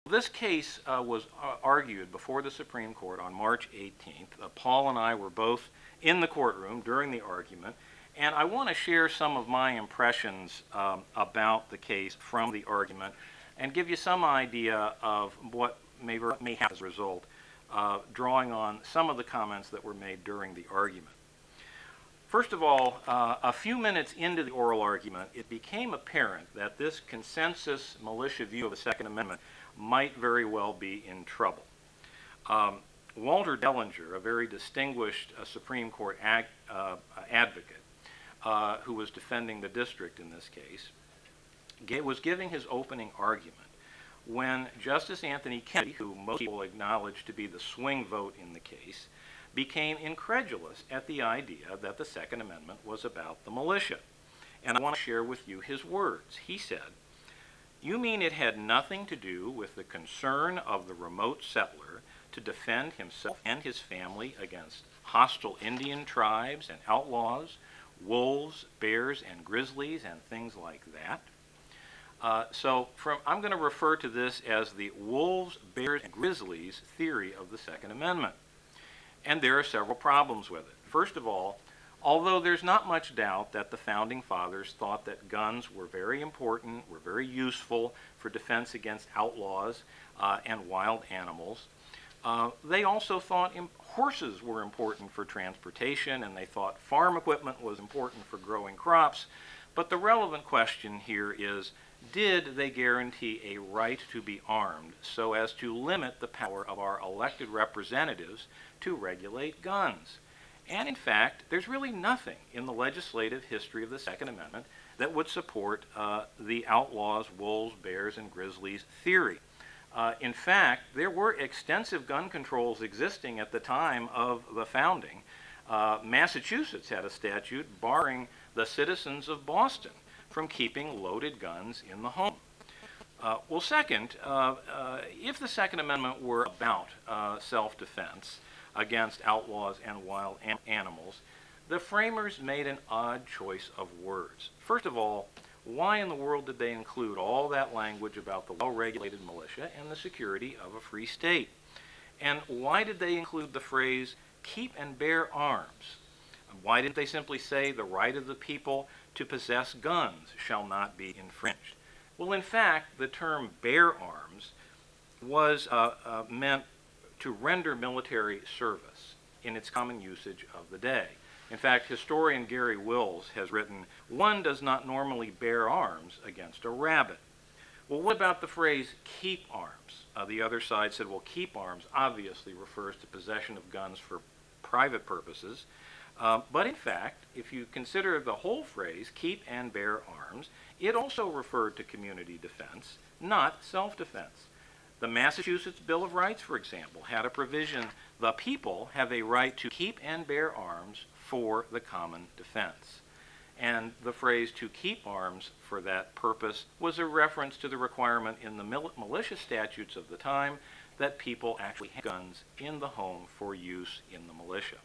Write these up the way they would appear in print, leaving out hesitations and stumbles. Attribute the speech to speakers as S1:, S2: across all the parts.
S1: This case was argued before the Supreme Court on March 18th. Paul and I were both in the courtroom during the argument, and I want to share some of my impressions about the case from the argument and give you some idea of what may happen as a result, drawing on some of the comments that were made during the argument. First of all, a few minutes into the oral argument, it became apparent that this consensus militia view of the Second Amendment might very well be in trouble. Walter Dellinger, a very distinguished Supreme Court advocate who was defending the district in this case, was giving his opening argument when Justice Anthony Kennedy, who most people acknowledge to be the swing vote in the case, became incredulous at the idea that the Second Amendment was about the militia. And I want to share with you his words. He said, "You mean it had nothing to do with the concern of the remote settler to defend himself and his family against hostile Indian tribes and outlaws, wolves, bears, and grizzlies, and things like that?" I'm going to refer to this as the wolves, bears, and grizzlies theory of the Second Amendment. And there are several problems with it. First of all, although there's not much doubt that the Founding Fathers thought that guns were very important, were very useful for defense against outlaws and wild animals, they also thought horses were important for transportation, and they thought farm equipment was important for growing crops. But the relevant question here is, did they guarantee a right to be armed so as to limit the power of our elected representatives to regulate guns? And in fact, there's really nothing in the legislative history of the Second Amendment that would support the outlaws, wolves, bears, and grizzlies theory. In fact, there were extensive gun controls existing at the time of the founding. Massachusetts had a statute barring the citizens of Boston from keeping loaded guns in the home. Well, second, if the Second Amendment were about self-defense against outlaws and wild animals, the framers made an odd choice of words. First of all, why in the world did they include all that language about the well-regulated militia and the security of a free state? And why did they include the phrase, "keep and bear arms"? Why didn't they simply say the right of the people to possess guns shall not be infringed? Well, in fact, the term bear arms was meant to render military service in its common usage of the day. In fact, historian Gary Wills has written, "One does not normally bear arms against a rabbit." Well, what about the phrase "keep arms"? The other side said, well, keep arms obviously refers to possession of guns for private purposes. But in fact, if you consider the whole phrase, keep and bear arms, it also referred to community defense, not self-defense. The Massachusetts Bill of Rights, for example, had a provision, the people have a right to keep and bear arms for the common defense. And the phrase "to keep arms" for that purpose was a reference to the requirement in the militia statutes of the time that people actually had guns in the home for use in the militia.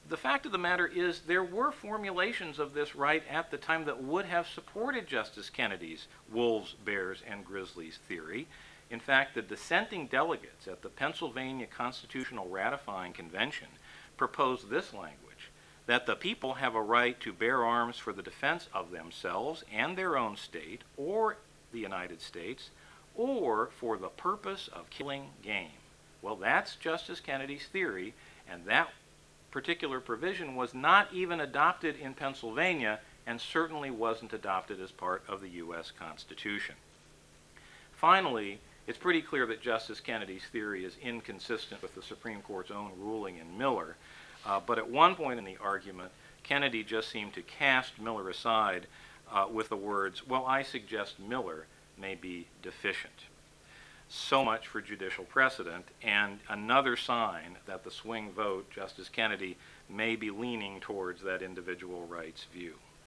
S1: The fact of the matter is there were formulations of this right at the time that would have supported Justice Kennedy's wolves, bears, and grizzlies theory. In fact, the dissenting delegates at the Pennsylvania Constitutional Ratifying Convention proposed this language, that the people have a right to bear arms for the defense of themselves and their own state or the United States, or for the purpose of killing game. Well, that's Justice Kennedy's theory, and that particular provision was not even adopted in Pennsylvania and certainly wasn't adopted as part of the U.S. Constitution. Finally, it's pretty clear that Justice Kennedy's theory is inconsistent with the Supreme Court's own ruling in Miller, but at one point in the argument, Kennedy just seemed to cast Miller aside with the words, "Well, I suggest Miller may be deficient." So much for judicial precedent, and another sign that the swing vote, Justice Kennedy, may be leaning towards that individual rights view.